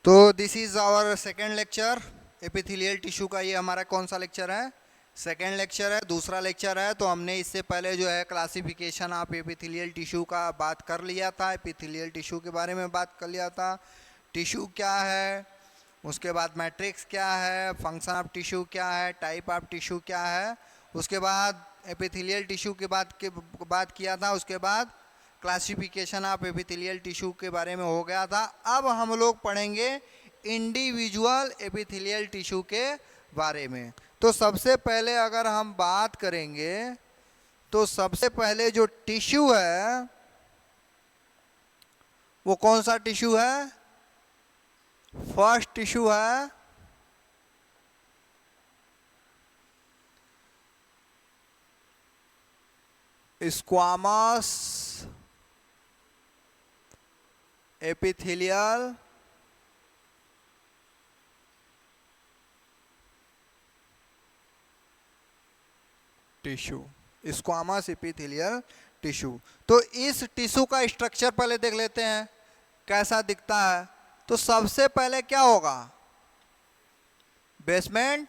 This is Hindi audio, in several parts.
तो this is our second lecture epithelial tissue का। ये हमारा कौन सा लेक्चर है? सेकेंड लेक्चर है, दूसरा लेक्चर है। तो हमने इससे पहले जो है क्लासिफिकेशन ऑफ एपिथेलियल टिश्यू का बात कर लिया था, एपिथेलियल टिश्यू के बारे में बात कर लिया था। टिश्यू क्या है, उसके बाद मैट्रिक्स क्या है, फंक्शन ऑफ टिश्यू क्या है, टाइप ऑफ टिश्यू क्या है। उसके बाद एपिथेलियल टिश्यू के बात किया था। उसके बाद क्लासिफिकेशन ऑफ एपिथेलियल टिश्यू के बारे में हो गया था। अब हम लोग पढ़ेंगे इंडिविजुअल एपिथेलियल टिश्यू के बारे में। तो सबसे पहले अगर हम बात करेंगे तो सबसे पहले जो टिश्यू है वो कौन सा टिश्यू है? फर्स्ट टिश्यू है squamous epithelial tissue, squamous epithelial tissue. तो इस टिश्यू का स्ट्रक्चर पहले देख लेते हैं कैसा दिखता है। तो सबसे पहले क्या होगा? Basement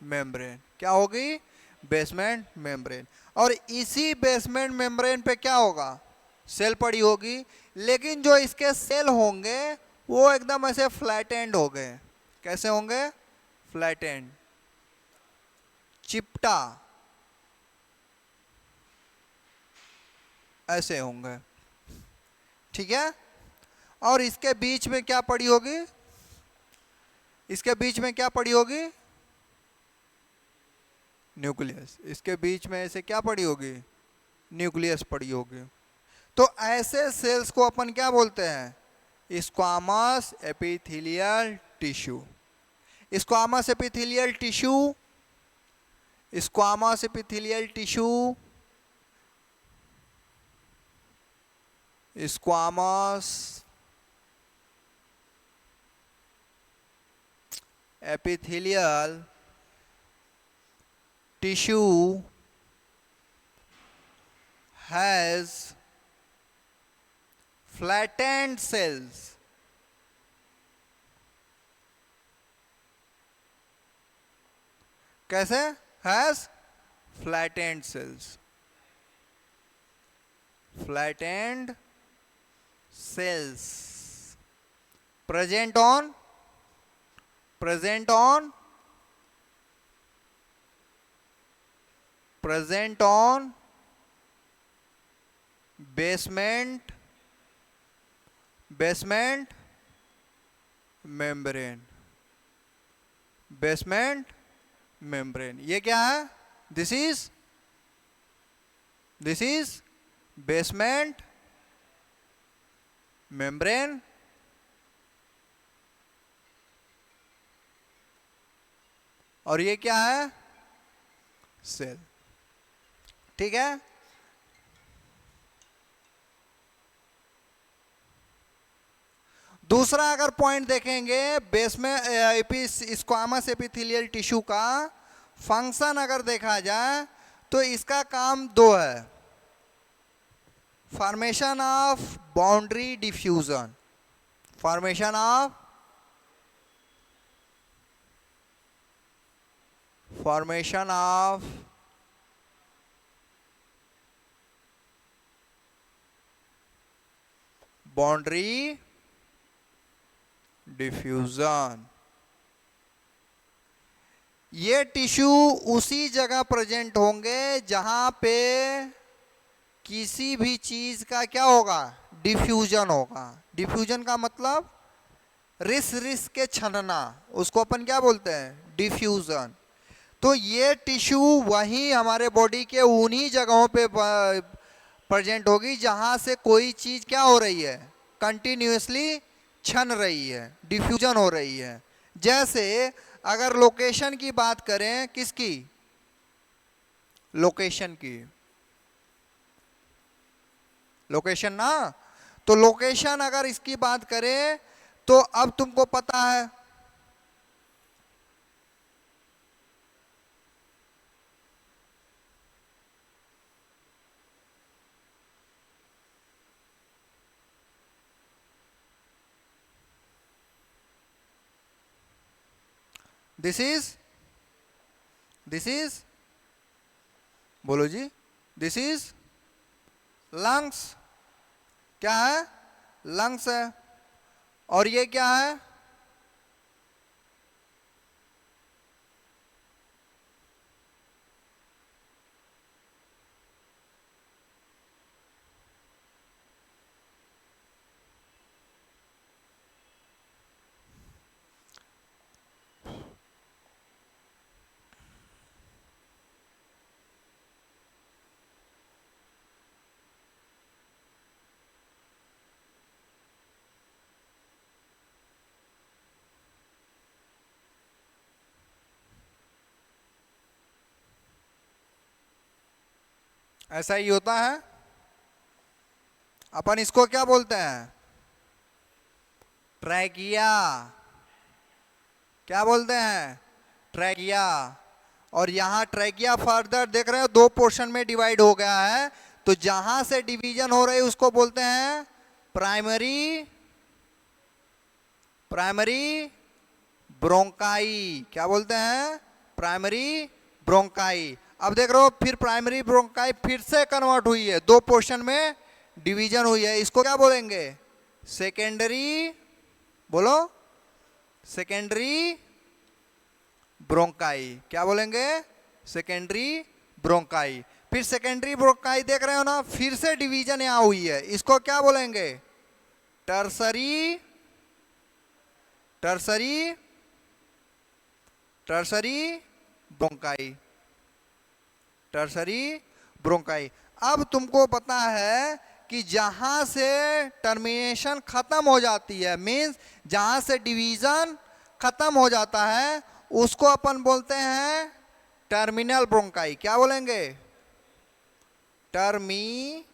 membrane. क्या होगी? Basement membrane. और इसी बेसमेंट मेम्ब्रेन पे क्या होगा? सेल पड़ी होगी। लेकिन जो इसके सेल होंगे वो एकदम ऐसे फ्लैट एंड हो गए। कैसे होंगे? फ्लैट एंड, चिपटा ऐसे होंगे। ठीक है। और इसके बीच में क्या पड़ी होगी? इसके बीच में क्या पड़ी होगी? न्यूक्लियस। इसके बीच में ऐसे क्या पड़ी होगी? न्यूक्लियस पड़ी होगी। तो ऐसे सेल्स को अपन क्या बोलते हैं? Squamous epithelial tissue. Squamous epithelial tissue, squamous epithelial tissue, squamous epithelial tissue has flattened cells. कैसे? has flattened cells. Flattened cells present on present on present on basement basement membrane। Basement membrane ये क्या है? This is basement membrane. और ये क्या है? सेल। ठीक है। दूसरा अगर पॉइंट देखेंगे बेस में स्क्वामस एपिथेलियल टिश्यू का फंक्शन अगर देखा जाए तो इसका काम दो है। Formation of boundary diffusion, formation of boundary diffusion. ये टिश्यू उसी जगह प्रेजेंट होंगे जहां पे किसी भी चीज का क्या होगा? डिफ्यूजन होगा। डिफ्यूजन का मतलब रिस रिस के छनना, उसको अपन क्या बोलते हैं? डिफ्यूजन। तो ये टिश्यू वही हमारे बॉडी के उन्हीं जगहों पे प्रेजेंट होगी जहां से कोई चीज क्या हो रही है? कंटिन्यूसली छन रही है, डिफ्यूजन हो रही है। जैसे अगर लोकेशन की बात करें, किसकी? लोकेशन की। लोकेशन ना। तो लोकेशन अगर इसकी बात करें तो अब तुमको पता है दिस इज बोलो जी, दिस इज लंग्स। क्या है? लंग्स है। और ये क्या है? ऐसा ही होता है। अपन इसको क्या बोलते हैं? ट्रैकिया। क्या बोलते हैं? ट्रैकिया। और यहां ट्रैकिया फर्दर देख रहे हो, दो पोर्शन में डिवाइड हो गया है। तो जहां से डिवीजन हो रही है उसको बोलते हैं प्राइमरी प्राइमरी ब्रोंकाई। क्या बोलते हैं? Primary bronchi. अब देख रहे हो, फिर प्राइमरी ब्रोंकाई फिर से कन्वर्ट हुई है, दो पोर्शन में डिवीजन हुई है। इसको क्या बोलेंगे? सेकेंडरी। बोलो, सेकेंडरी ब्रोंकाई। क्या बोलेंगे? Secondary bronchi. फिर सेकेंडरी ब्रोंकाई देख रहे हो ना, फिर से डिवीजन यहां हुई है, इसको क्या बोलेंगे? Tertiary tertiary tertiary bronchi. Tertiary bronchi. अब तुमको पता है कि जहां से टर्मिनेशन खत्म हो जाती है, मींस जहां से डिवीजन खत्म हो जाता है, उसको अपन बोलते हैं टर्मिनल ब्रोंकाई। क्या बोलेंगे? Terminal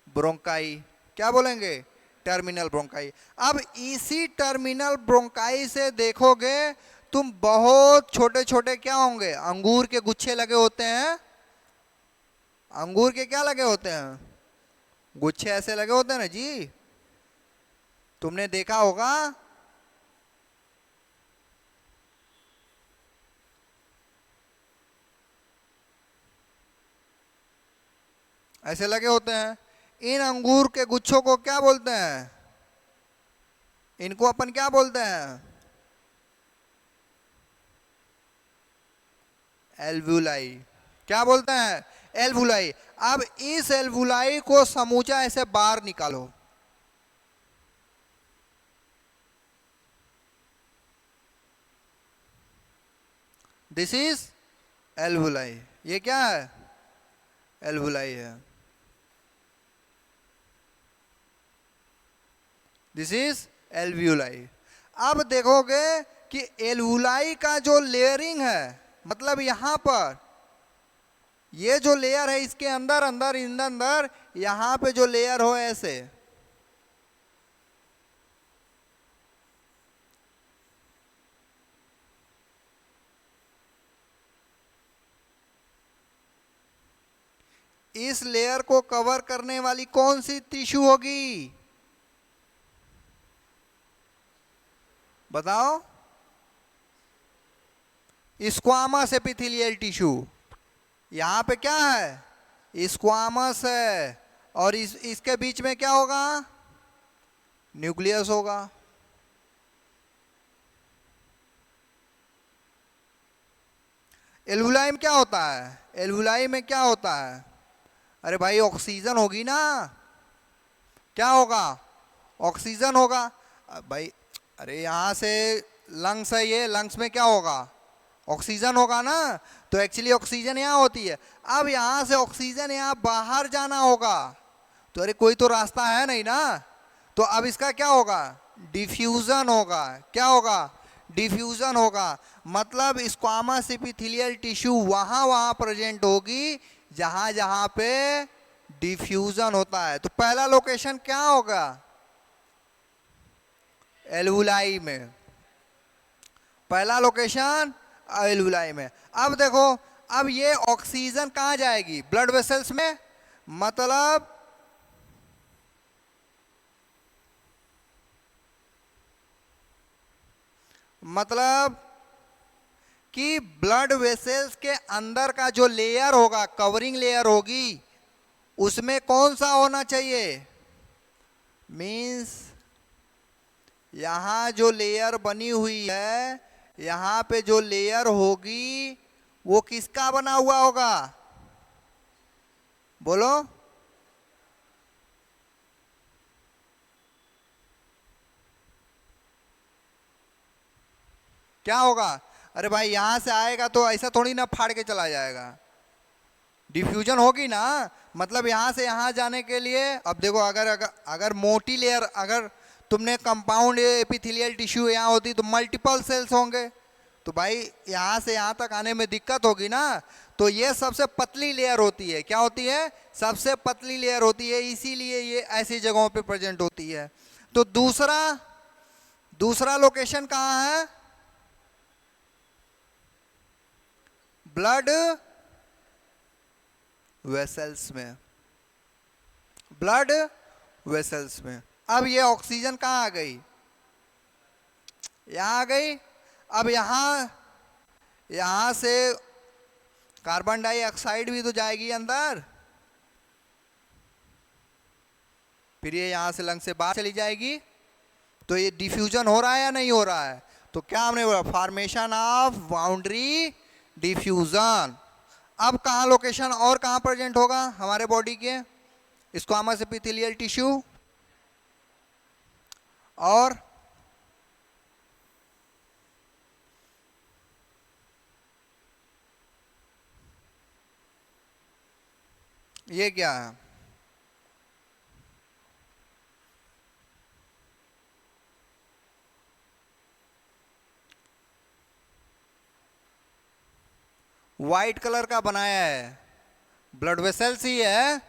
bronchi. क्या बोलेंगे? Terminal bronchi. अब इसी टर्मिनल ब्रोंकाई से देखोगे तुम, बहुत छोटे छोटे क्या होंगे? अंगूर के गुच्छे लगे होते हैं। अंगूर के क्या लगे होते हैं? गुच्छे ऐसे लगे होते हैं ना जी, तुमने देखा होगा। ऐसे लगे होते हैं। इन अंगूर के गुच्छों को क्या बोलते हैं? इनको अपन क्या बोलते हैं? एल्वुलाई। क्या बोलते हैं? एल्वुलाई। अब इस एल्वुलाई को समूचा ऐसे बाहर निकालो। This is alveoli. ये क्या है? एल्वुलाई है। This is alveoli. अब देखोगे कि एल्वुलाई का जो लेयरिंग है, मतलब यहां पर ये जो लेयर है, इसके अंदर अंदर अंदर अंदर यहां पे जो लेयर हो ऐसे, इस लेयर को कवर करने वाली कौन सी टिश्यू होगी? बताओ। Squamous epithelial tissue. यहां पे क्या है? स्क्वामस है। और इसके बीच में क्या होगा? न्यूक्लियस होगा। एल्वुलाई में क्या होता है? एल्वुलाई में क्या होता है? अरे भाई, ऑक्सीजन होगी ना। क्या होगा? ऑक्सीजन होगा। भाई, अरे यहां से लंग्स है, ये लंग्स में क्या होगा? ऑक्सीजन होगा ना। तो एक्चुअली ऑक्सीजन यहाँ होती है। अब यहां से ऑक्सीजन यहाँ बाहर जाना होगा, तो अरे कोई तो रास्ता है नहीं ना। तो अब इसका क्या होगा? डिफ्यूजन होगा। क्या होगा? डिफ्यूजन होगा। मतलब स्क्वामस एपिथेलियल टिश्यू वहां वहां प्रेजेंट होगी जहां जहां पे डिफ्यूजन होता है। तो पहला लोकेशन क्या होगा? एल्वुलाई में। पहला लोकेशन एल्वुलाई में। अब देखो, अब ये ऑक्सीजन कहां जाएगी? ब्लड वेसल्स में। मतलब मतलब कि ब्लड वेसल्स के अंदर का जो लेयर होगा, कवरिंग लेयर होगी, उसमें कौन सा होना चाहिए? मीन्स यहां जो लेयर बनी हुई है, यहां पे जो लेयर होगी वो किसका बना हुआ होगा? बोलो। क्या होगा? अरे भाई यहां से आएगा तो ऐसा थोड़ी ना फाड़ के चला जाएगा, डिफ्यूजन होगी ना। मतलब यहां से यहां जाने के लिए, अब देखो अगर अगर, अगर मोटी लेयर, अगर तुमने कंपाउंड एपिथेलियल टिश्यू यहाँ होती तो मल्टीपल सेल्स होंगे, तो भाई यहां से यहां तक आने में दिक्कत होगी ना। तो ये सबसे पतली लेयर होती है। क्या होती है? सबसे पतली लेयर होती है, इसीलिए ये ऐसी जगहों पे प्रेजेंट होती है। तो दूसरा दूसरा लोकेशन कहाँ है? ब्लड वेसल्स में, ब्लड वेसल्स में। अब ये ऑक्सीजन कहाँ आ गई? यहां आ गई। अब यहां से कार्बन डाइऑक्साइड भी तो जाएगी अंदर, फिर ये यहां से लंग से बाहर चली जाएगी। तो ये डिफ्यूजन हो रहा है या नहीं हो रहा है? तो क्या हमने बोला? Formation of boundary diffusion. अब कहाँ लोकेशन और कहाँ प्रेजेंट होगा हमारे बॉडी के? स्क्वामस एपिथेलियल टिश्यू और ये क्या है? व्हाइट कलर का बनाया है, ब्लड वेसल्स ही है,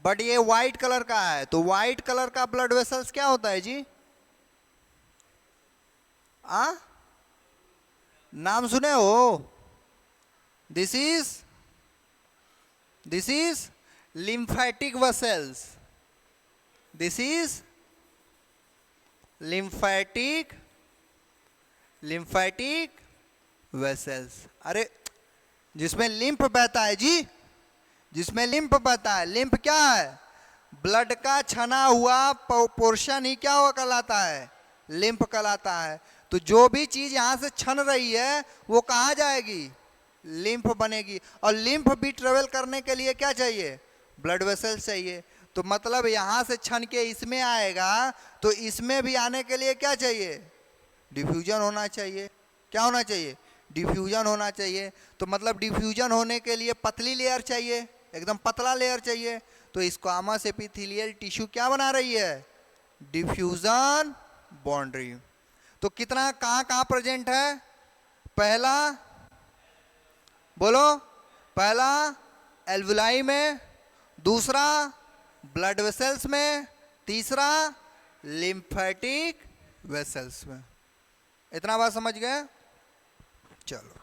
बट ये व्हाइट कलर का है। तो व्हाइट कलर का ब्लड वेसल्स क्या होता है जी? नाम सुने हो? This is lymphatic vessels. This is lymphatic vessels. अरे जिसमें लिम्फ बहता है जी, जिसमें लिम्फ बहता है। लिम्फ क्या है? ब्लड का छना हुआ पोर्शन ही क्या हुआ कहलाता है? लिम्फ कहलाता है। तो जो भी चीज यहां से छन रही है वो कहां जाएगी? लिम्फ बनेगी। और लिम्फ भी ट्रेवल करने के लिए क्या चाहिए? ब्लड वेसल्स चाहिए। तो मतलब यहां से छन के इसमें आएगा, तो इसमें भी आने के लिए क्या चाहिए? डिफ्यूजन होना चाहिए। क्या होना चाहिए? डिफ्यूजन होना चाहिए। तो मतलब डिफ्यूजन होने के लिए पतली लेयर चाहिए, एकदम पतला लेयर चाहिए। तो स्क्वामस एपिथेलियल टिश्यू क्या बना रही है? Diffusion boundary. तो कितना कहां कहां प्रेजेंट है? पहला बोलो, पहला एल्वुलाई में, दूसरा ब्लड वेसल्स में, तीसरा लिम्फेटिक वेसल्स में। इतना बात समझ गए? चलो,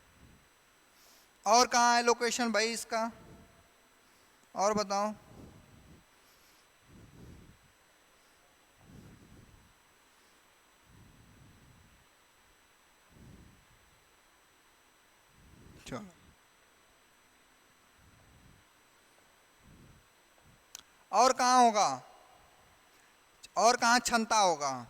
और कहाँ है लोकेशन भाई इसका? और बताओ। चलो, और कहाँ होगा? और कहाँ क्षमता होगा?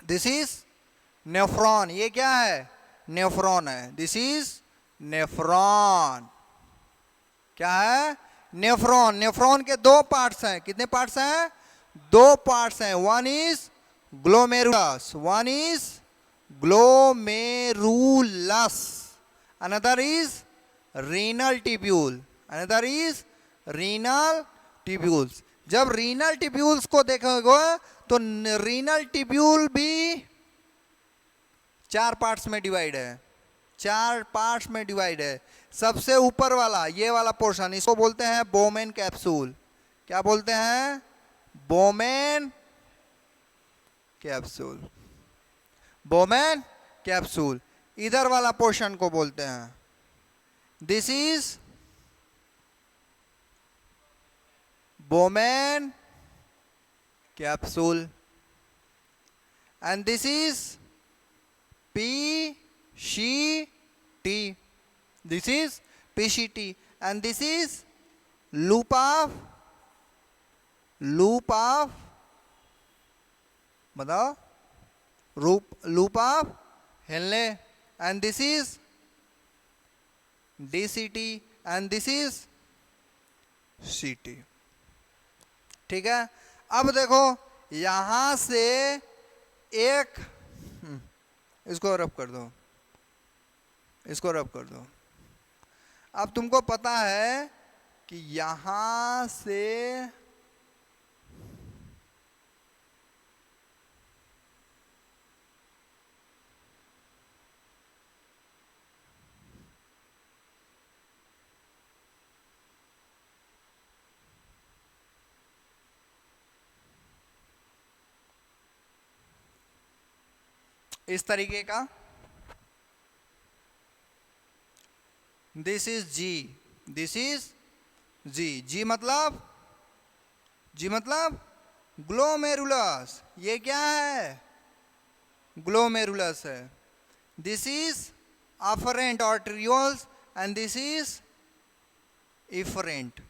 This is nephron. ये क्या है? नेफ्रॉन है। This is nephron. क्या है? नेफ्रॉन। नेफ्रॉन के दो पार्ट्स हैं। कितने पार्ट्स हैं? दो पार्ट्स हैं। One is glomerulus, one is glomerulus. Another is renal tubule. Another is renal tubules. जब रीनल ट्यूब्यूल्स को देखोगे तो रीनल ट्यूब्यूल भी 4 पार्ट्स में डिवाइड है, 4 पार्ट्स में डिवाइड है। सबसे ऊपर वाला ये वाला पोर्शन, इसको बोलते हैं बोमेन कैप्सूल। क्या बोलते हैं? Bowman capsule. Bowman capsule. इधर वाला पोर्शन को बोलते हैं, this is Bowman capsule and this is PCT. This is PCT and this is loop of बताओ, loop of Henle, and this is DCT and this is CT. ठीक है। अब देखो यहां से एक, इसको रब कर दो, इसको रब कर दो। अब तुमको पता है कि यहां से इस तरीके का, this is G, this is G. G मतलब ग्लोमेरुलस। ये क्या है? ग्लोमेरुलस है। This is afferent arterioles and this is efferent.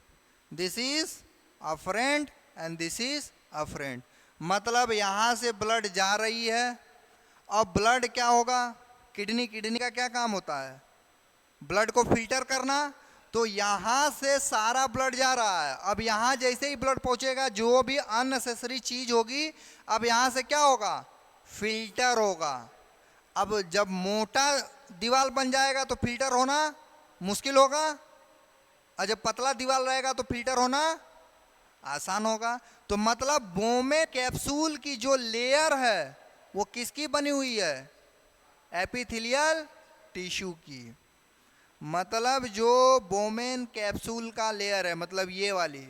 This is afferent and this is afferent. मतलब यहां से ब्लड जा रही है। अब ब्लड क्या होगा? किडनी का क्या काम होता है? ब्लड को फिल्टर करना। तो यहां से सारा ब्लड जा रहा है। अब यहां जैसे ही ब्लड पहुंचेगा, जो भी अननेसेसरी चीज होगी, अब यहां से क्या होगा? फिल्टर होगा। अब जब मोटा दीवार बन जाएगा तो फिल्टर होना मुश्किल होगा, और जब पतला दीवार रहेगा तो फिल्टर होना आसान होगा। तो मतलब बोमे कैप्सूल की जो लेयर है वो किसकी बनी हुई है? एपिथेलियल टिश्यू की। मतलब जो बोमेन कैप्सूल का लेयर है, मतलब ये वाली,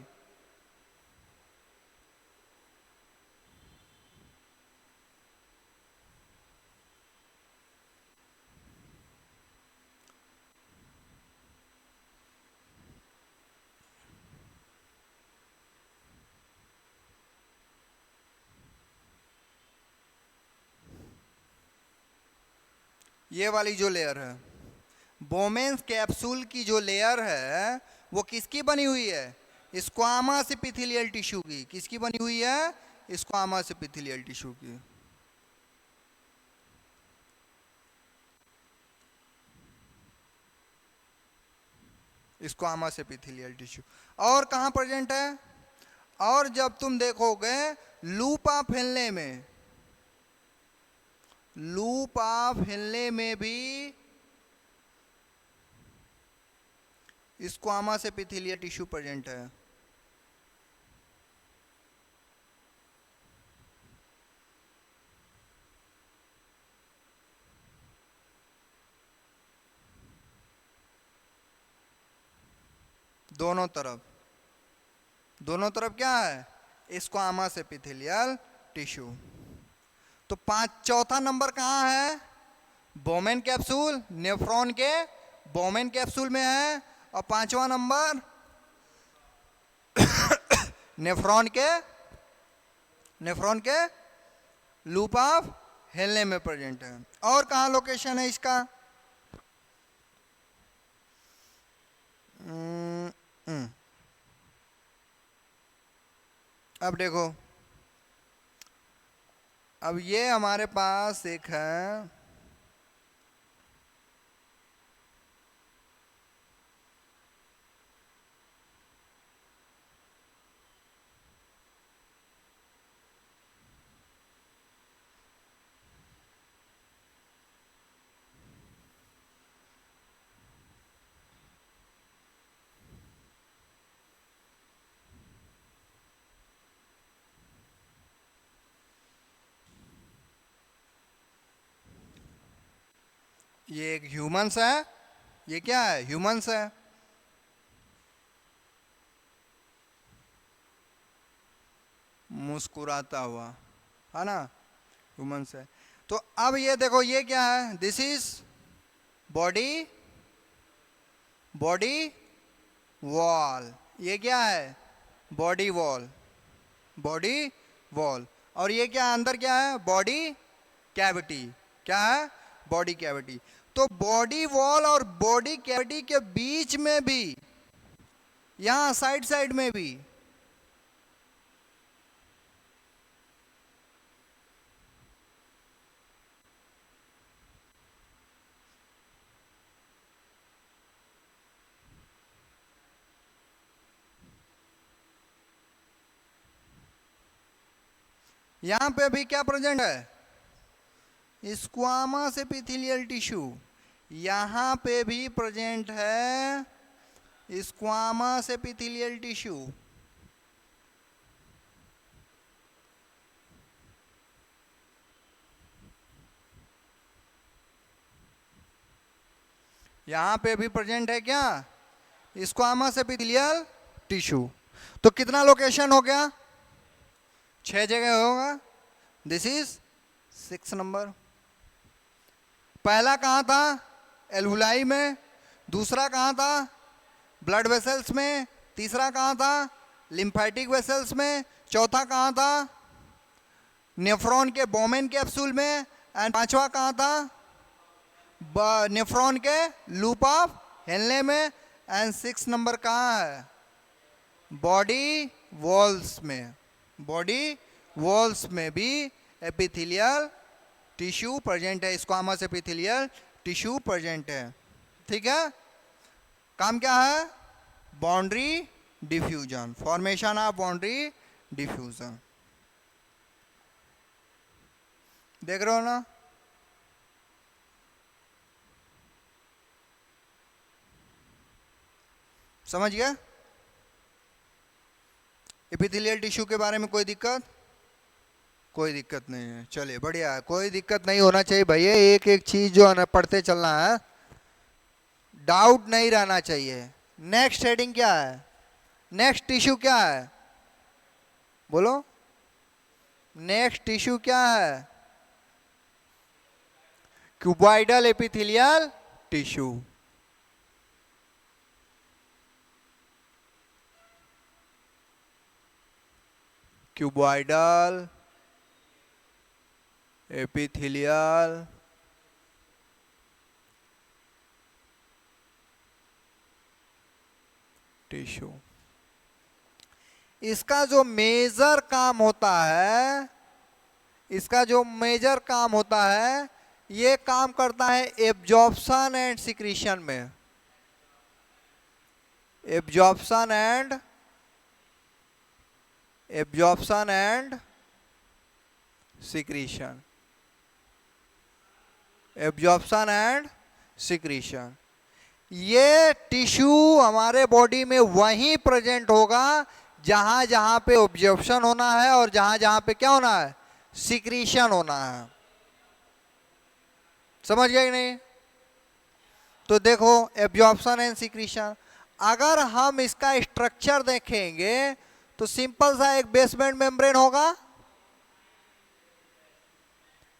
ये वाली जो लेयर है, बोमेन कैप्सूल की जो लेयर है वो किसकी बनी हुई है? स्क्वामस एपिथेलियल टिश्यू की। किसकी बनी हुई है? स्क्वामस एपिथेलियल टिश्यू की। Squamous epithelial tissue. और कहां प्रेजेंट है? और जब तुम देखोगे लूप ऑफ हेनले में, लूप ऑफ हेनले में भी स्क्वामस एपिथेलियल टिश्यू प्रेजेंट है। दोनों तरफ क्या है? Squamous epithelial tissue. तो चौथा नंबर कहां है? बोमेन कैप्सूल, नेफ्रॉन के बोमेन कैप्सूल में है। और 5वां नंबर नेफ्रॉन के लूप ऑफ हेनले में प्रेजेंट है। और कहां लोकेशन है इसका? अब देखो, अब ये हमारे पास एक है, ये एक ह्यूमंस है, ये क्या है, ह्यूमंस है। मुस्कुराता हुआ, है ना, ह्यूमंस है। तो अब ये देखो, ये क्या है, this is body, body wall. ये क्या है, बॉडी वॉल, बॉडी वॉल। और ये क्या है, अंदर क्या है, बॉडी कैविटी। क्या है, बॉडी कैविटी। तो बॉडी वॉल और बॉडी कैविटी के बीच में भी, यहां साइड साइड में भी, यहां पे भी क्या प्रेजेंट है, स्क्वामस एपिथेलियल टिश्यू। यहां पे भी प्रेजेंट है स्क्वामस एपिथेलियल टिश्यू। यहां पे भी प्रेजेंट है क्या, स्क्वामस एपिथेलियल टिश्यू। तो कितना लोकेशन हो गया, 6 जगह होगा। This is 6 number. पहला कहां था, एल्वुलाई में। दूसरा कहां था, ब्लड वेसल्स में। तीसरा कहां था, लिम्फेटिक वेसल्स में। चौथा कहां था, नेफ्रॉन के बोमेन कैप्सूल में। एंड पांचवा कहां था, नेफ्रॉन के लूप ऑफ हेनले में। एंड 6 नंबर कहां है, बॉडी वॉल्स में। बॉडी वॉल्स में भी एपिथेलियल टिश्यू प्रेजेंट है, स्क्वामस एपिथेलियल टिश्यू प्रेजेंट है। ठीक है, काम क्या है, boundary diffusion, formation of boundary diffusion. देख रहे हो ना, समझ गया। एपिथेलियल टिश्यू के बारे में कोई दिक्कत, कोई दिक्कत नहीं है, चलिए बढ़िया है, कोई दिक्कत नहीं होना चाहिए भैया। एक एक चीज जो है ना पढ़ते चलना है, डाउट नहीं रहना चाहिए। नेक्स्ट हेडिंग क्या है, नेक्स्ट टिश्यू क्या है, बोलो, नेक्स्ट टिश्यू क्या है, cuboidal epithelial tissue. Cuboidal epithelial tissue. इसका जो मेजर काम होता है, इसका जो मेजर काम होता है, ये काम करता है एब्जॉर्प्शन एंड सिक्रीशन में। Absorption and secretion, absorption and secretion. ये टिश्यू हमारे बॉडी में वहीं प्रेजेंट होगा जहां जहां पे ऑब्जॉर्प्शन होना है और जहां जहां पे क्या होना है, सिक्रीशन होना है। समझ गए कि नहीं। तो देखो, एब्जॉर्प्शन एंड सिक्रीशन, अगर हम इसका स्ट्रक्चर देखेंगे तो सिंपल सा एक बेसमेंट मेम्ब्रेन होगा,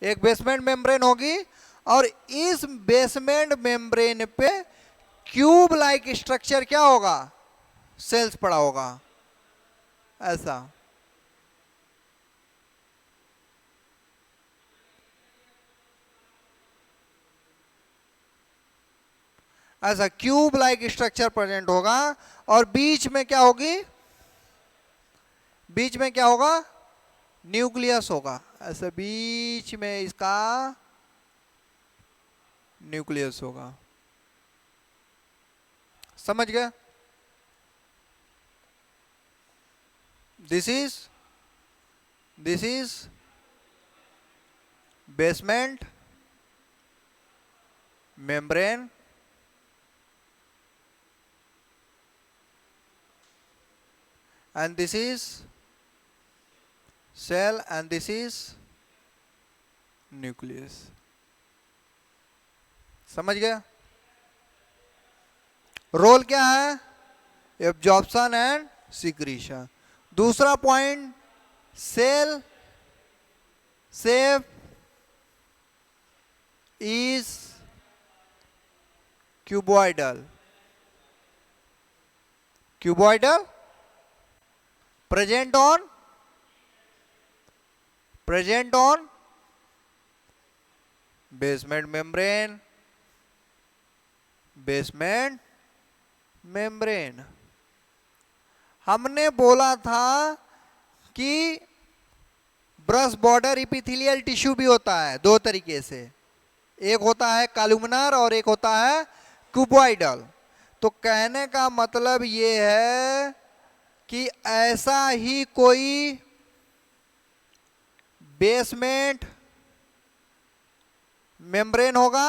एक बेसमेंट मेम्ब्रेन होगी, और इस बेसमेंट मेम्ब्रेन पे क्यूब लाइक स्ट्रक्चर क्या होगा, सेल्स पड़ा होगा, ऐसा। ऐसा क्यूब लाइक स्ट्रक्चर प्रेजेंट होगा, और बीच में क्या होगी, बीच में क्या होगा, न्यूक्लियस होगा। ऐसे बीच में इसका न्यूक्लियस होगा। समझ गए। This is basement membrane, and this is cell, and this is nucleus. समझ गया? रोल क्या है? Absorption and secretion. दूसरा point, cell shape is cuboidal. Cuboidal present on basement membrane, basement membrane. हमने बोला था कि ब्रश बॉर्डर इपिथेलियल टिश्यू भी होता है दो तरीके से, एक होता है कॉलुमनर और एक होता है क्यूबॉइडल। तो कहने का मतलब ये है कि ऐसा ही कोई बेसमेंट मेम्ब्रेन होगा।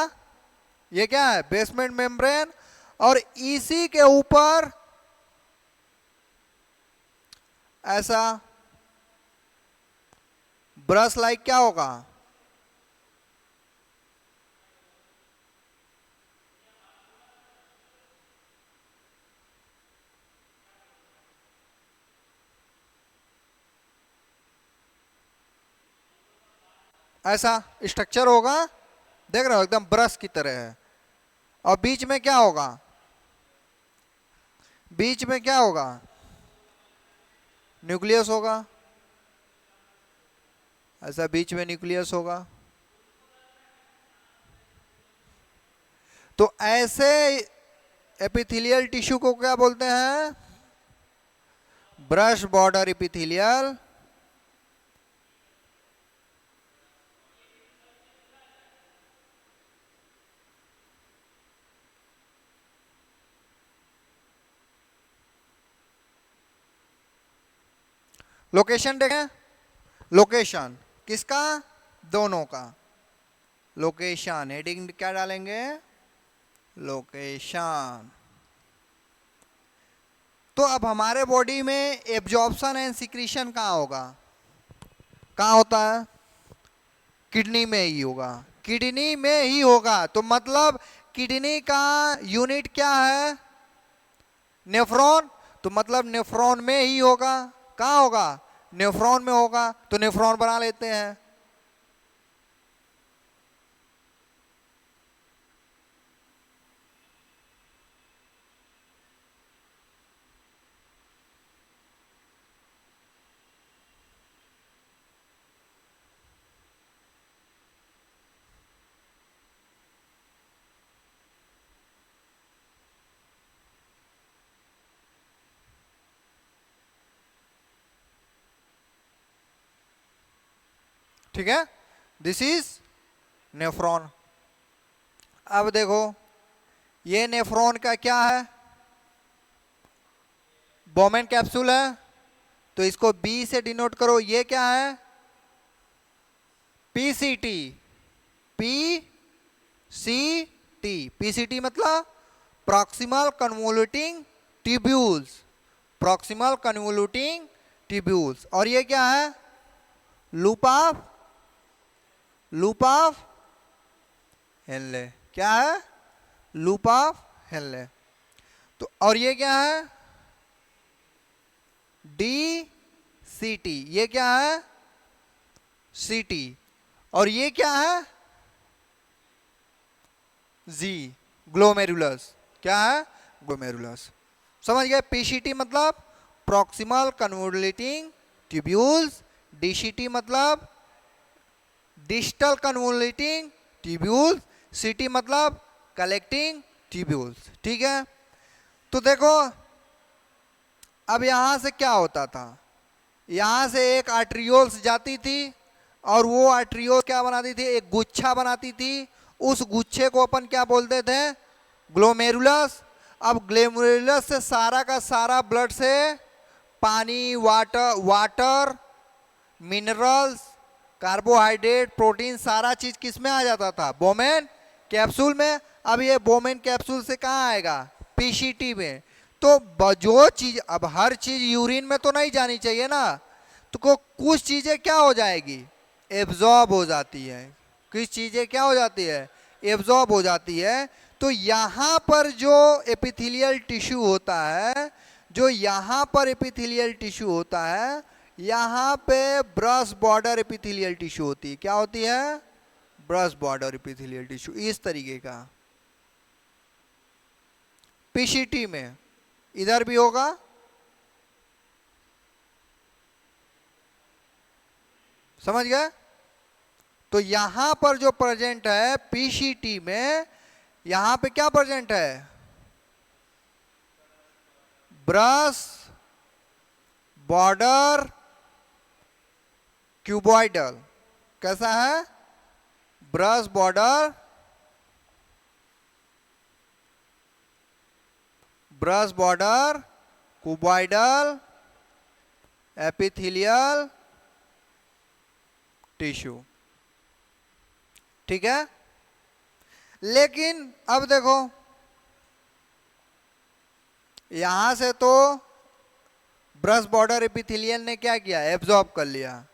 ये क्या है? Basement membrane. और इसी के ऊपर ऐसा ब्रश लाइक क्या होगा? ऐसा स्ट्रक्चर होगा, देख रहे हो, एकदम ब्रश की तरह है। और बीच में क्या होगा? बीच में क्या होगा? न्यूक्लियस होगा। ऐसा बीच में न्यूक्लियस होगा। तो ऐसे एपिथेलियल टिश्यू को क्या बोलते हैं? ब्रश बॉर्डर एपिथेलियल लोकेशन देखें, लोकेशन किसका? दोनों का। लोकेशन हेडिंग क्या डालेंगे? लोकेशन। तो अब हमारे बॉडी में एब्जॉर्प्शन एंड सिक्रीशन कहाँ होगा? कहाँ होता है? किडनी में ही होगा। किडनी में ही होगा। तो मतलब किडनी का यूनिट क्या है? नेफ्रॉन। तो मतलब नेफ्रॉन में ही होगा। कहाँ होगा? नेफ्रॉन में होगा। तो नेफ्रॉन बना लेते हैं। ठीक है, दिस इज नेफ्रॉन। अब देखो, ये नेफ्रॉन का क्या है? बोमेन कैप्सूल है। तो इसको बी से डिनोट करो। ये क्या है? पीसीटी। पीसीटी। पीसीटी मतलब proximal convoluting tubules. Proximal convoluting tubules. और ये क्या है? Loop of Henle. क्या है? Loop of Henle. तो और ये क्या है? डी सीटी। ये क्या है? सीटी। और ये क्या है? जी, ग्लोमेरुलस। क्या है? ग्लोमेरुलस। समझ गए? पीसीटी मतलब प्रॉक्सिमल कन्वोल्यूटिंग ट्यूब्यूल्स। डीसीटी मतलब डिस्टल कन्वोल्यूटिंग ट्यूब्यूल्स। सीटी मतलब कलेक्टिंग ट्यूब्यूल्स। ठीक है, तो देखो अब यहां से क्या होता था? यहां से एक आर्ट्रियोल्स जाती थी और वो आर्ट्रियोल क्या बनाती थी? एक गुच्छा बनाती थी। उस गुच्छे को अपन क्या बोलते थे? ग्लोमेरुलस। अब ग्लोमेरुलस से सारा का सारा ब्लड से पानी, वाटर, मिनरल्स, कार्बोहाइड्रेट, प्रोटीन, सारा चीज किस में आ जाता था? बोमेन कैप्सूल में। अब ये बोमेन कैप्सूल से कहाँ आएगा? पीसीटी में। तो जो चीज, अब हर चीज यूरिन में तो नहीं जानी चाहिए ना, तो कुछ चीजें क्या हो जाएगी? एब्जॉर्ब हो जाती है। कुछ चीजें क्या हो जाती है? एब्जॉर्ब हो जाती है। तो यहां पर जो एपिथेलियल टिश्यू होता है, जो यहां पर एपिथेलियल टिश्यू होता है, यहां पे ब्रश बॉर्डर एपिथेलियल टिश्यू होती है। क्या होती है? ब्रश बॉर्डर एपिथेलियल टिश्यू, इस तरीके का। पीसीटी में इधर भी होगा, समझ गए? तो यहां पर जो प्रेजेंट है पीसीटी में, यहां पे क्या प्रेजेंट है? Brush border cuboidal. कैसा है? Brush border, brush border cuboidal epithelial tissue. ठीक है? लेकिन अब देखो, यहां से तो ब्रश बॉर्डर एपिथेलियल ने क्या किया? एब्जॉर्ब कर लिया।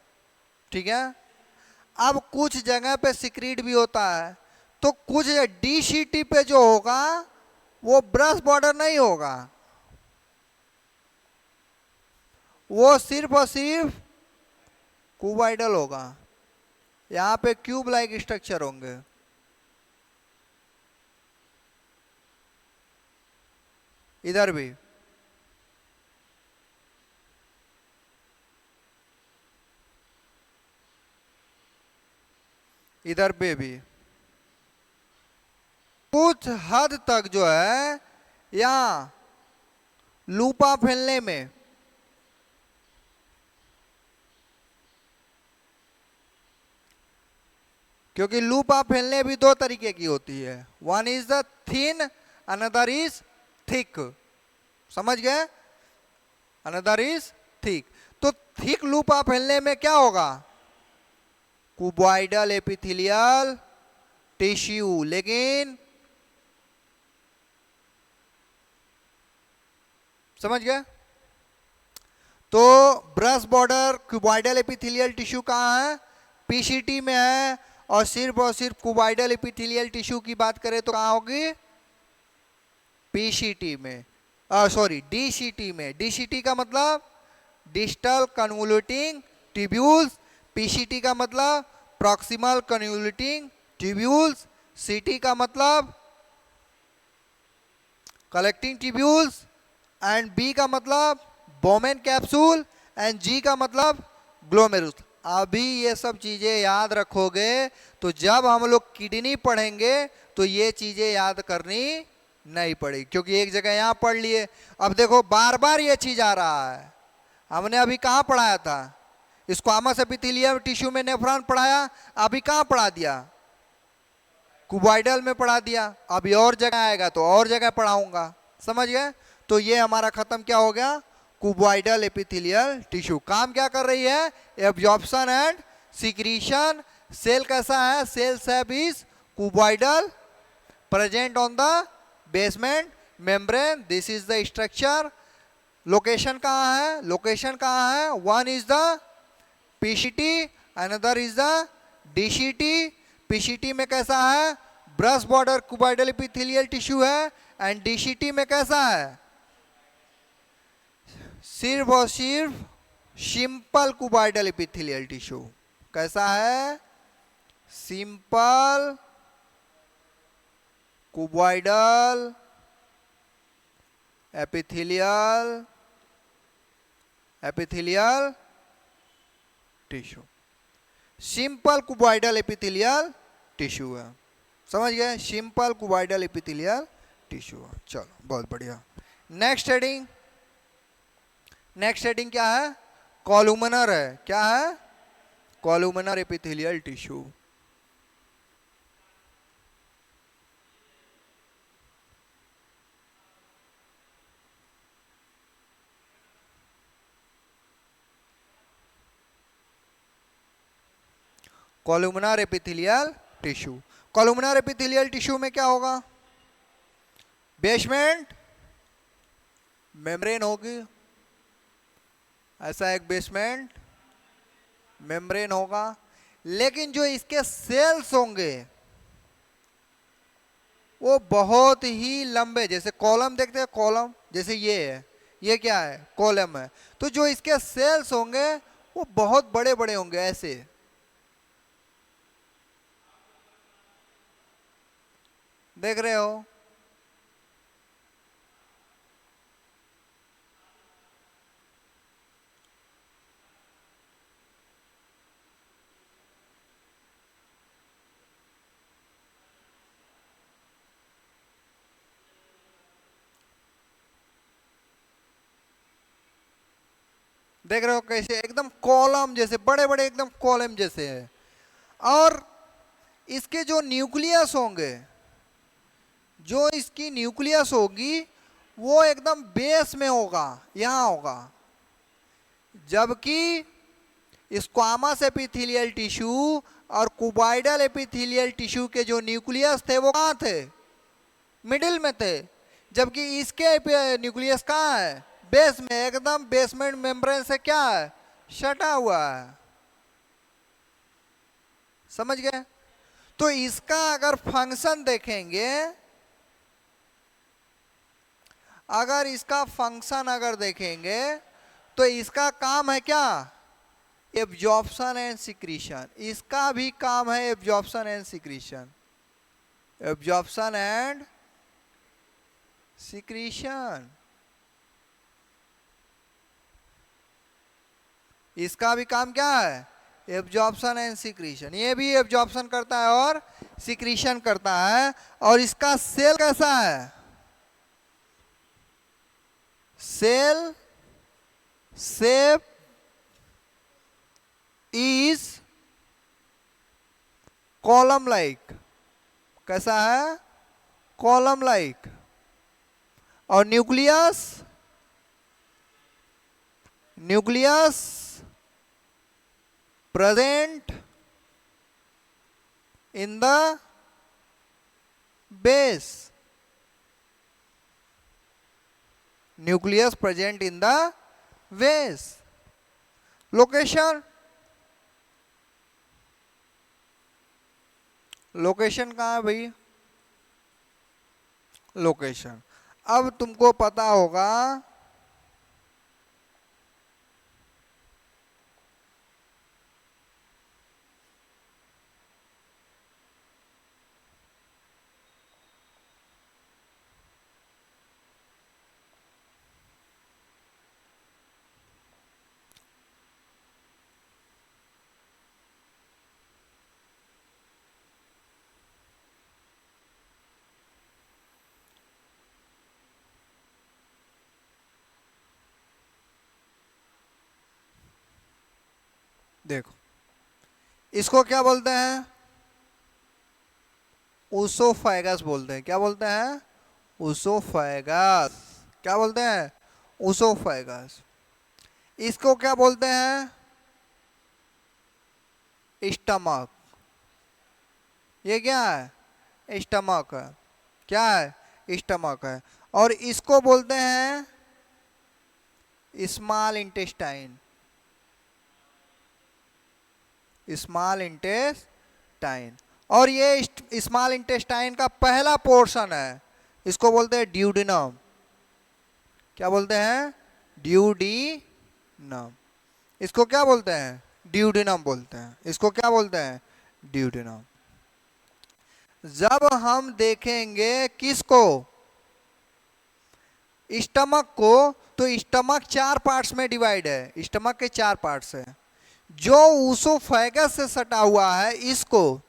ठीक है? अब कुछ जगह पे सिक्रीट भी होता है, तो कुछ डीसीटी पे जो होगा वो ब्रश बॉर्डर नहीं होगा, वो सिर्फ और सिर्फ क्यूबॉइडल होगा। यहां पे क्यूब लाइक स्ट्रक्चर होंगे। इधर भी इधर पे भी कुछ हद तक जो है यहां लूपा फैलने में क्योंकि लूपा फैलने भी दो तरीके की होती है, one is the thin, another is thick. समझ गए? Another is thick. तो थिक लूपा फैलने में क्या होगा? Cuboidal epithelial tissue. लेकिन समझ गए? तो brush border cuboidal epithelial tissue कहां है? पीसीटी में है। और सिर्फ क्यूबॉइडल एपिथेलियल टिश्यू की बात करें तो कहां होगी? पीसीटी में, सॉरी डीसीटी में। डीसीटी का मतलब डिस्टल कन्वोल्यूटिंग ट्यूब्यूल्स, पीसीटी का मतलब प्रॉक्सिमल कन्वोल्यूटिंग ट्यूब्यूल्स, सीटी का मतलब कलेक्टिंग ट्यूब्यूल्स, एंड बी का मतलब बोमेन कैप्सूल, एंड जी का मतलब ग्लोमेरुलस। अभी ये सब चीजें याद रखोगे तो जब हम लोग किडनी पढ़ेंगे तो ये चीजें याद करनी नहीं पड़ेगी, क्योंकि एक जगह यहां पढ़ लिए। अब देखो बार बार ये चीज आ रहा है। हमने अभी कहां पढ़ाया था? स्क्वामस एपिथेलियल टिश्यू में नेफ्रॉन पढ़ाया, अभी कहां पढ़ा दिया? क्यूबॉइडल में पढ़ा दिया। अभी और जगह आएगा तो और जगह पढ़ाऊंगा। समझ गए? तो ये हमारा खत्म क्या हो गया? Cuboidal epithelial tissue. काम क्या कर रही है? Absorption and secretion. सेल कैसा है? Cell shape is cuboidal, present on the basement membrane. This is the structure. Location कहां है? लोकेशन कहां है? One is the PCT, another is the DCT. PCT में कैसा है? Brush border cuboidal epithelial tissue है। एंड डीसीटी में कैसा है? सिर्फ और सिर्फ सिंपल क्यूबॉइडल एपिथेलियल टिश्यू। कैसा है? Simple cuboidal epithelial tissue. Simple cuboidal epithelial tissue है। समझ गए? सिंपल क्यूबॉइडल एपिथेलियल टिश्यू है। चलो बहुत बढ़िया। नेक्स्ट हेडिंग, नेक्स्ट हेडिंग क्या है? कॉलुमिनर है। क्या है? Columnar epithelial tissue. Columnar epithelial tissue. Columnar epithelial tissue में क्या होगा? बेसमेंट मेम्ब्रेन होगी, ऐसा एक बेसमेंट मेम्ब्रेन होगा। लेकिन जो इसके सेल्स होंगे वो बहुत ही लंबे, जैसे कॉलम देखते हैं, कॉलम जैसे ये है, ये क्या है, कॉलम है। तो जो इसके सेल्स होंगे वो बहुत बड़े बड़े होंगे ऐसे, देख रहे हो। देख रहे हो कैसे एकदम कॉलम जैसे, बड़े बड़े एकदम कॉलम जैसे है। और इसके जो न्यूक्लियस होंगे, जो इसकी न्यूक्लियस होगी वो एकदम बेस में होगा, यहां होगा। जबकि स्क्वामस एपिथेलियल टिश्यू और कुबॉइडल एपिथेलियल टिश्यू के जो न्यूक्लियस थे वो कहाँ थे, मिडिल में थे। जबकि इसके न्यूक्लियस कहाँ है, बेस में, एकदम बेसमेंट मेम्ब्रेन से क्या है, सटा हुआ है। समझ गए। तो इसका अगर फंक्शन देखेंगे, अगर इसका फंक्शन अगर देखेंगे तो इसका काम है क्या, एब्जॉर्प्शन एंड सिक्रीशन। इसका भी काम है absorption and secretion, absorption and secretion. इसका भी काम क्या है, एब्जॉर्प्शन एंड सिक्रीशन। ये भी एब्जॉर्प्शन करता है और सिक्रीशन करता है। और इसका सेल कैसा है, cell shape is column like. कैसा है, कॉलम लाइक। और nucleus, nucleus present in the base, nucleus present in the base. Location, location कहाँ है भाई, लोकेशन। अब तुमको पता होगा देखो, इसको क्या बोलते हैं, ऊसोफेगस बोलते हैं। क्या बोलते हैं, ऊसोफेगस। क्या बोलते हैं, ऊसोफेगस। इसको क्या बोलते हैं, स्टमक। ये क्या है, स्टमक है। क्या है, स्टमक है। और इसको बोलते हैं स्मॉल इंटेस्टाइन, स्मॉल इंटेस्टाइन। और ये स्मॉल इंटेस्टाइन का पहला पोर्शन है, इसको बोलते हैं ड्यूडेनम। क्या बोलते हैं, ड्यूडेनम। इसको क्या बोलते हैं, ड्यूडेनम बोलते हैं। इसको क्या बोलते हैं, ड्यूडेनम। जब हम देखेंगे किसको, स्टमक को, तो स्टमक 4 पार्ट्स में डिवाइड है, स्टमक के 4 पार्ट्स है। जो ऊसोफेगस से सटा हुआ है, इसको,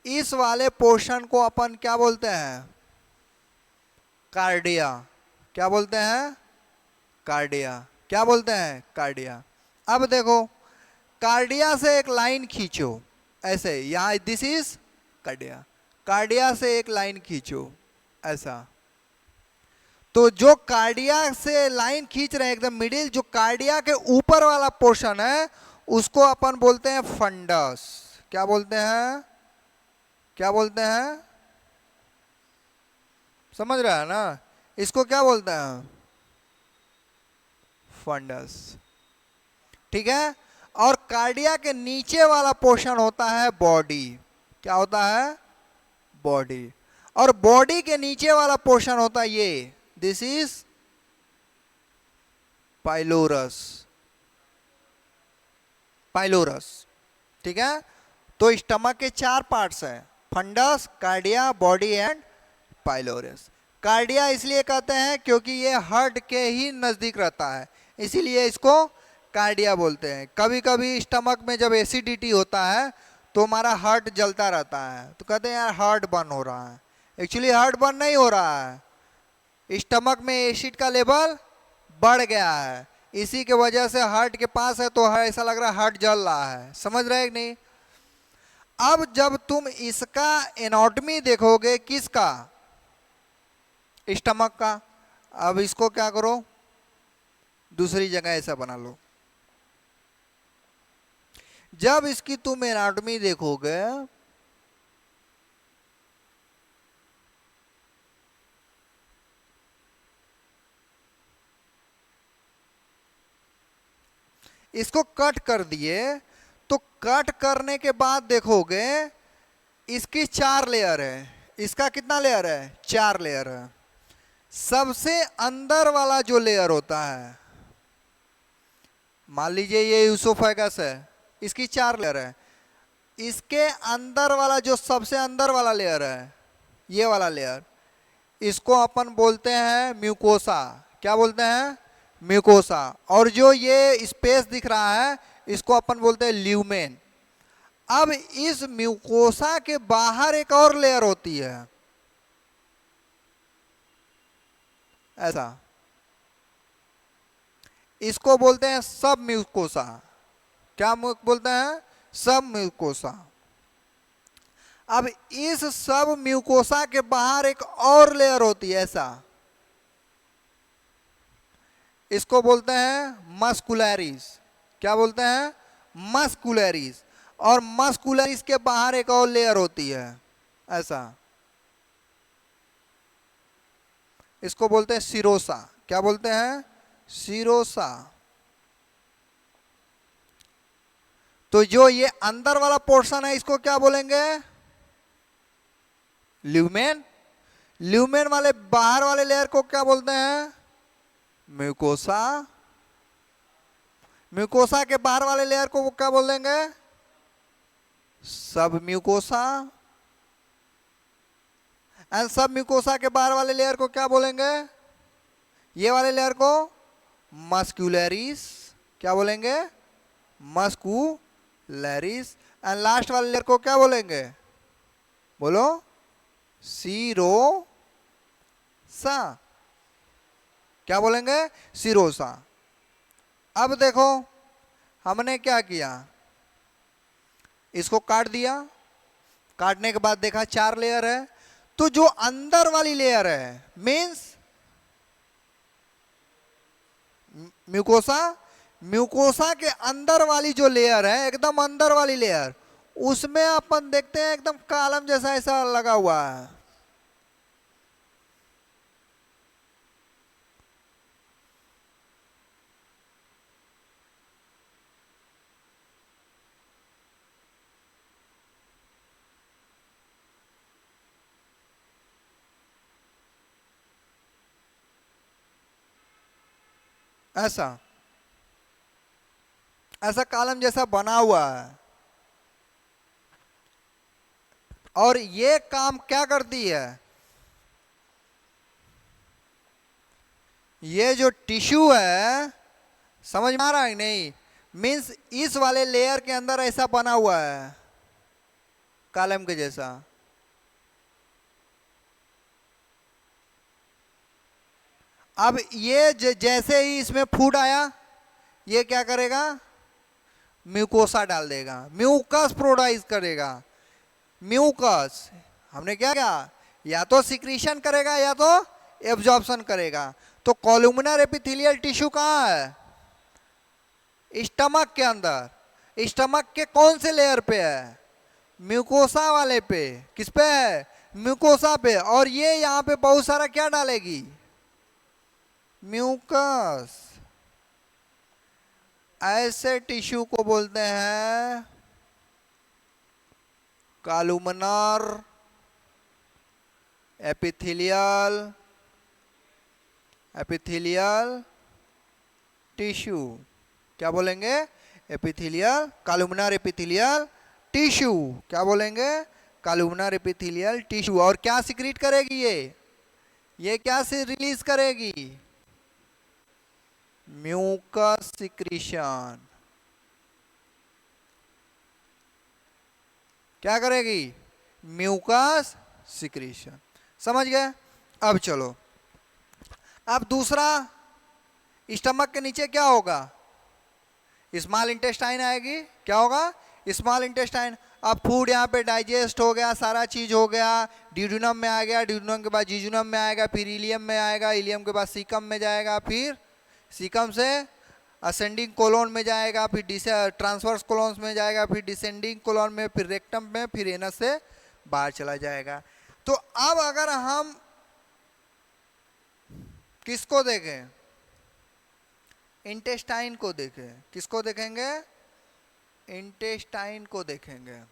इस वाले पोर्शन को अपन क्या बोलते हैं, कार्डिया। क्या बोलते हैं, कार्डिया। क्या बोलते हैं, कार्डिया। अब देखो, कार्डिया से एक लाइन खींचो ऐसे, यहां दिस इज कार्डिया, कार्डिया से एक लाइन खींचो ऐसा। तो जो कार्डिया से लाइन खींच रहे हैं एकदम मिडिल, जो कार्डिया के ऊपर वाला पोर्शन है उसको अपन बोलते हैं फंडस। क्या बोलते हैं, क्या बोलते हैं, समझ रहा है ना। इसको क्या बोलते हैं, फंडस। ठीक है। और कार्डिया के नीचे वाला पोर्शन होता है बॉडी। क्या होता है, बॉडी। और बॉडी के नीचे वाला पोर्शन होता है ये, दिस इज पाइलोरस, पाइलोरस। ठीक है, तो स्टमक के 4 पार्ट्स हैं, fundus, cardia, body and pylorus. Cardia इसलिए कहते हैं क्योंकि ये हार्ट के ही नजदीक रहता है, इसीलिए इसको कार्डिया बोलते हैं। कभी कभी स्टमक में जब एसिडिटी होता है तो हमारा हार्ट जलता रहता है, तो कहते हैं यार हार्ट बर्न हो रहा है। एक्चुअली हार्ट बर्न नहीं हो रहा है, स्टमक में एसिड का लेवल बढ़ गया है, इसी के वजह से हार्ट के पास है तो ऐसा लग रहा है हार्ट जल रहा है। समझ रहे हैं कि नहीं? अब जब तुम इसका एनाटॉमी देखोगे, किसका? स्टमक का। अब इसको क्या करो, दूसरी जगह ऐसा बना लो। जब इसकी तुम एनाटॉमी देखोगे, इसको कट कर दिए, तो कट करने के बाद देखोगे इसकी 4 लेयर है। इसका कितना लेयर है? 4 लेयर है। सबसे अंदर वाला जो लेयर होता है, मान लीजिए ये यूसोफेगस है, इसकी 4 लेयर है। इसके अंदर वाला जो सबसे अंदर वाला लेयर है, ये वाला लेयर, इसको अपन बोलते हैं म्यूकोसा। क्या बोलते हैं? म्यूकोसा। और जो ये स्पेस दिख रहा है, इसको अपन बोलते हैं ल्यूमेन। अब इस म्यूकोसा के बाहर एक और लेयर होती है, ऐसा, इसको बोलते हैं सब म्यूकोसा। क्या बोलते हैं? सब म्यूकोसा। अब इस सब म्यूकोसा के बाहर एक और लेयर होती है, ऐसा, इसको बोलते हैं मस्कुलरिस। क्या बोलते हैं? मस्कुलरिस। और मस्कुलरिस के बाहर एक और लेयर होती है, ऐसा, इसको बोलते हैं सिरोसा। क्या बोलते हैं? सिरोसा। तो जो ये अंदर वाला पोर्शन है, इसको क्या बोलेंगे? ल्यूमेन। ल्यूमेन वाले बाहर वाले लेयर को क्या बोलते हैं? म्यूकोसा। म्यूकोसा के बाहर वाले लेयर को वो क्या बोल देंगे? सब म्यूकोसा। एंड सब म्यूकोसा के बाहर वाले लेयर को क्या बोलेंगे? ये वाले लेयर को मस्कुलरिस। क्या बोलेंगे? मस्कुलरिस। एंड लास्ट वाले लेयर को क्या बोलेंगे? बोलो, सिरोसा। क्या बोलेंगे? सिरोसा। अब देखो हमने क्या किया, इसको काट दिया, काटने के बाद देखा 4 लेयर है, तो जो अंदर वाली लेयर है मीन्स म्यूकोसा, म्यूकोसा के अंदर वाली जो लेयर है, एकदम अंदर वाली लेयर, उसमें अपन देखते हैं एकदम कॉलम जैसा ऐसा लगा हुआ है। ऐसा ऐसा कॉलम जैसा बना हुआ है। और ये काम क्या करती है, ये जो टिश्यू है, समझ में आ रहा है नहीं? मीन्स इस वाले लेयर के अंदर ऐसा बना हुआ है कॉलम के जैसा। अब ये जैसे ही इसमें फूड आया, ये क्या करेगा? म्यूकोसा डाल देगा, म्यूकस प्रोड्यूस करेगा। म्यूकस हमने क्या किया, या तो सिक्रीशन करेगा या तो एब्जॉर्प्शन करेगा। तो कॉलुमिनर एपिथेलियल टिश्यू कहाँ है? स्टमक के अंदर। स्टमक के कौन से लेयर पे है? म्यूकोसा वाले पे। किस पे है? म्यूकोसा पे। और ये यहाँ पे बहुत सारा क्या डालेगी? म्यूकस। ऐसे टिश्यू को बोलते हैं कॉलुमिनर एपिथेलियल एपिथेलियल टिश्यू, क्या बोलेंगे? एपिथेलियल, कॉलुमनर एपिथेलियल टिश्यू, क्या बोलेंगे? Columnar epithelial tissue. और क्या सिक्रीट करेगी ये क्या से रिलीज करेगी? Mucus secretion. क्या करेगी? Mucus secretion. समझ गए? अब चलो, अब दूसरा, स्टमक के नीचे क्या होगा? स्मॉल इंटेस्टाइन आएगी। क्या होगा? Small intestine. अब फूड यहाँ पे डाइजेस्ट हो गया, सारा चीज हो गया, ड्यूडेनम में आ गया, ड्यूडेनम के बाद जिजुनम में आएगा, फिर इलियम में आएगा, इलियम के बाद सीकम में जाएगा, फिर सीकम से असेंडिंग कोलोन में जाएगा, फिर ट्रांसवर्स कोलोन में जाएगा, फिर डिसेंडिंग कोलोन में, फिर रेक्टम में, फिर एनस से बाहर चला जाएगा। तो अब अगर हम किसको देखें? इंटेस्टाइन को देखें। किसको देखेंगे? इंटेस्टाइन को देखेंगे।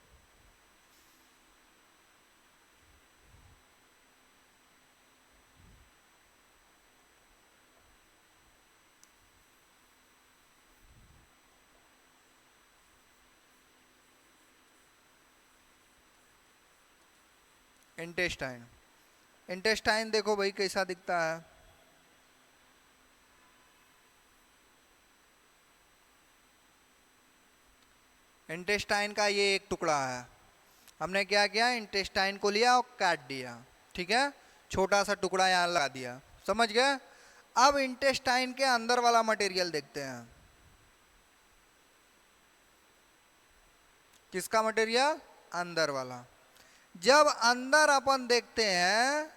इंटेस्टाइन, इंटेस्टाइन देखो भाई कैसा दिखता है। इंटेस्टाइन का ये एक टुकड़ा है। हमने क्या किया? इंटेस्टाइन को लिया और काट दिया, ठीक है, छोटा सा टुकड़ा यहाँ लगा दिया। समझ गए? अब इंटेस्टाइन के अंदर वाला मटेरियल देखते हैं। किसका मटेरियल? अंदर वाला। जब अंदर अपन देखते हैं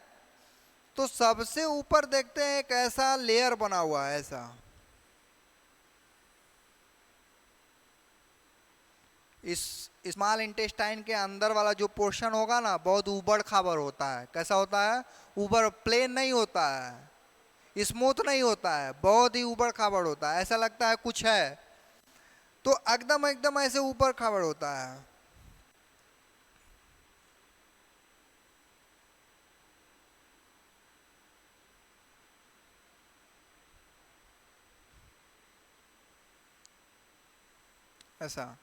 तो सबसे ऊपर देखते हैं एक ऐसा लेयर बना हुआ है, ऐसा। इस स्मॉल इंटेस्टाइन के अंदर वाला जो पोर्शन होगा ना, बहुत ऊबड़ खाबड़ होता है। कैसा होता है? ऊबड़, प्लेन नहीं होता है, स्मूथ नहीं होता है, बहुत ही ऊबड़ खाबड़ होता है। ऐसा लगता है कुछ है, तो एकदम एकदम ऐसे ऊबड़ खाबड़ होता है। ऐसा।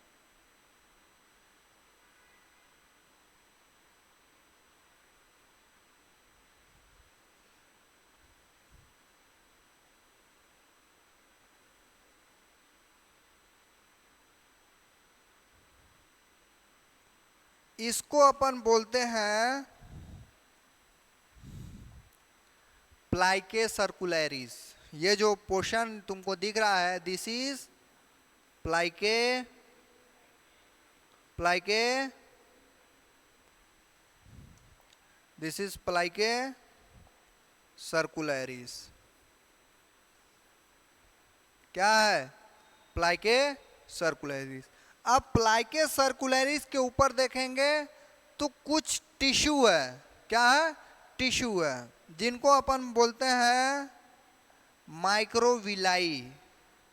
इसको अपन बोलते हैं प्लाइके सर्कुलरिस। ये जो पोर्शन तुमको दिख रहा है, दिस इज प्लाइके, प्लाइके, दिस इज प्लाइके सर्कुलरिस। क्या है? प्लाइके सर्कुलरिस। अब प्लाइके सर्कुलरिस के ऊपर देखेंगे तो कुछ टिश्यू है। क्या है? टिश्यू है, जिनको अपन बोलते हैं माइक्रोविलाई।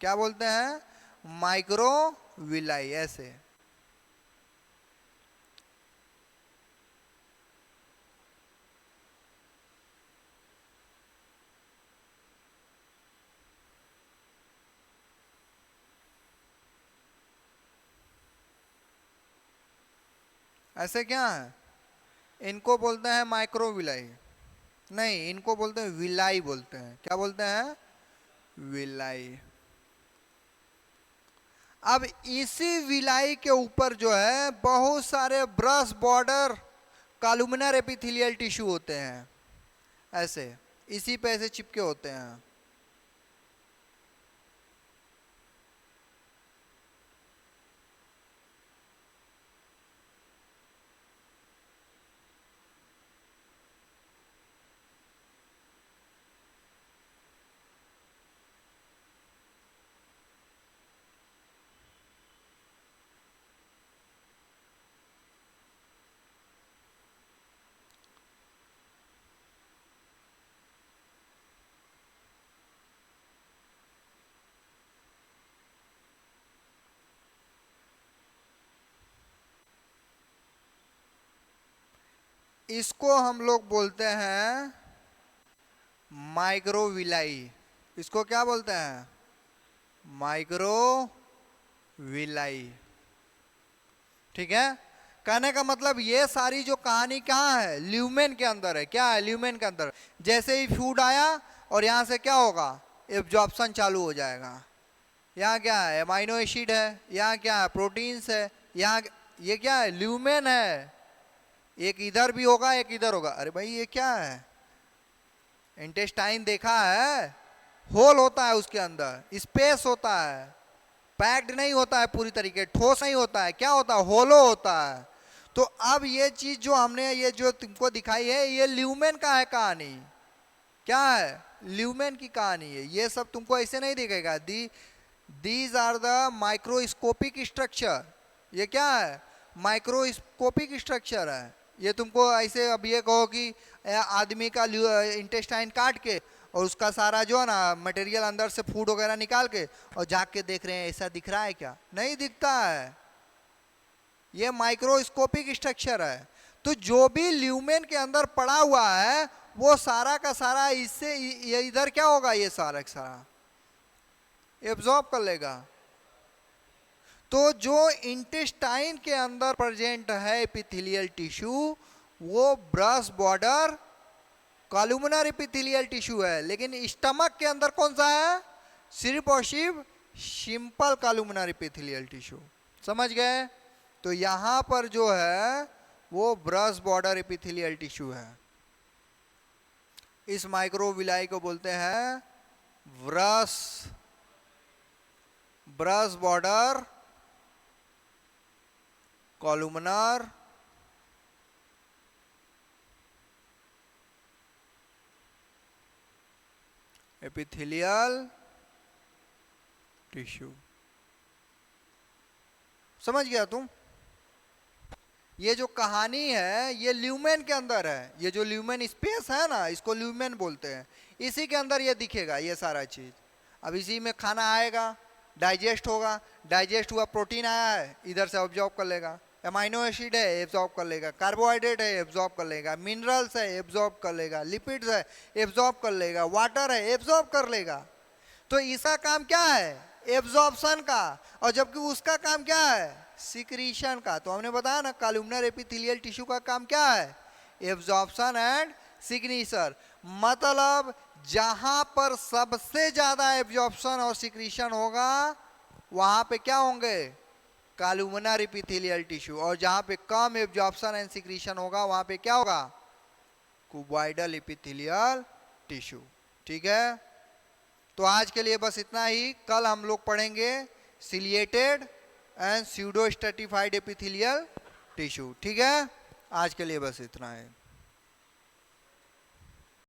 क्या बोलते हैं? माइक्रोविलाई। ऐसे ऐसे क्या है? इनको बोलते हैं माइक्रोविलाई। नहीं, इनको बोलते हैं विलाई बोलते हैं। क्या बोलते हैं? विलाई। अब इसी विलाई के ऊपर जो है बहुत सारे ब्रश बॉर्डर कॉलुमिनर एपिथेलियल टिश्यू होते हैं, ऐसे इसी पे ऐसे चिपके होते हैं। इसको हम लोग बोलते हैं माइक्रोविलाई। इसको क्या बोलते हैं? माइक्रोविलाई। ठीक है, कहने का मतलब ये सारी जो कहानी कहाँ है? ल्यूमेन के अंदर है। क्या है ल्यूमेन के अंदर? जैसे ही फूड आया और यहां से क्या होगा? एब्जॉर्प्शन चालू हो जाएगा। यहाँ क्या है? एमाइनो एसिड है। यहाँ क्या है? प्रोटीन्स है। यहाँ ये क्या है? ल्यूमेन है। एक इधर भी होगा, एक इधर होगा। अरे भाई ये क्या है? इंटेस्टाइन देखा है? होल होता है उसके अंदर, स्पेस होता है, पैक्ड नहीं होता है पूरी तरीके, ठोस नहीं होता है। क्या होता है? होलो होता है। तो अब ये चीज जो हमने ये जो तुमको दिखाई है, ये ल्यूमेन का है कहानी। क्या है? ल्यूमेन की कहानी है। ये सब तुमको ऐसे नहीं दिखेगा। These are the microscopic structure. ये क्या है? माइक्रोस्कोपिक स्ट्रक्चर है। ये तुमको ऐसे अब ये कहो कि आदमी का इंटेस्टाइन काट के और उसका सारा जो है ना मटेरियल अंदर से फूड वगैरह निकाल के और झाँक के देख रहे हैं, ऐसा दिख रहा है क्या? नहीं दिखता है। ये माइक्रोस्कोपिक स्ट्रक्चर है। तो जो भी ल्यूमेन के अंदर पड़ा हुआ है वो सारा का सारा इससे ये इधर क्या होगा? ये सारा का सारा एब्जॉर्ब कर लेगा। तो जो इंटेस्टाइन के अंदर प्रेजेंट है एपिथेलियल टिश्यू, वो brush border columnar epithelial tissue है। लेकिन स्टमक के अंदर कौन सा है? सिर्फ और सिर्फ सिंपल कॉलुमनर एपिथेलियल टिश्यू। समझ गए? तो यहां पर जो है वो ब्रश बॉर्डर एपिथेलियल टिश्यू है। इस माइक्रोविलाई को बोलते हैं brush border columnar epithelial tissue. समझ गया तुम? ये जो कहानी है ये ल्यूमेन के अंदर है। ये जो ल्यूमेन स्पेस है ना, इसको ल्यूमेन बोलते हैं। इसी के अंदर ये दिखेगा ये सारा चीज। अब इसी में खाना आएगा, डाइजेस्ट होगा, डाइजेस्ट हुआ, प्रोटीन आया है, इधर से ऑब्जॉर्ब कर लेगा। एमाइनो एसिड है, एब्जॉर्ब कर लेगा। कार्बोहाइड्रेट है, एब्जॉर्ब कर लेगा। मिनरल्स है, एब्जॉर्ब कर लेगा। लिपिड्स है, एब्जॉर्ब कर लेगा। वाटर है, एब्जॉर्ब कर लेगा। तो इसका काम क्या है? एब्जॉर्प्शन का। और जबकि उसका काम क्या है? सिक्रीशन का। तो हमने बताया ना कॉलुमनर एपिथेलियल टिश्यू का काम क्या है? Absorption and signature. मतलब जहां पर सबसे ज्यादा एब्जॉर्प्शन और सिक्रीशन होगा वहां पे क्या होंगे? Columnar epithelial tissue. और जहां पे कम एब्जॉर्प्शन एंड सिक्रीशन होगा वहां पे क्या होगा? Cuboidal epithelial tissue. ठीक है, तो आज के लिए बस इतना ही। कल हम लोग पढ़ेंगे ciliated and pseudo stratified epithelial tissue. ठीक है, आज के लिए बस इतना है।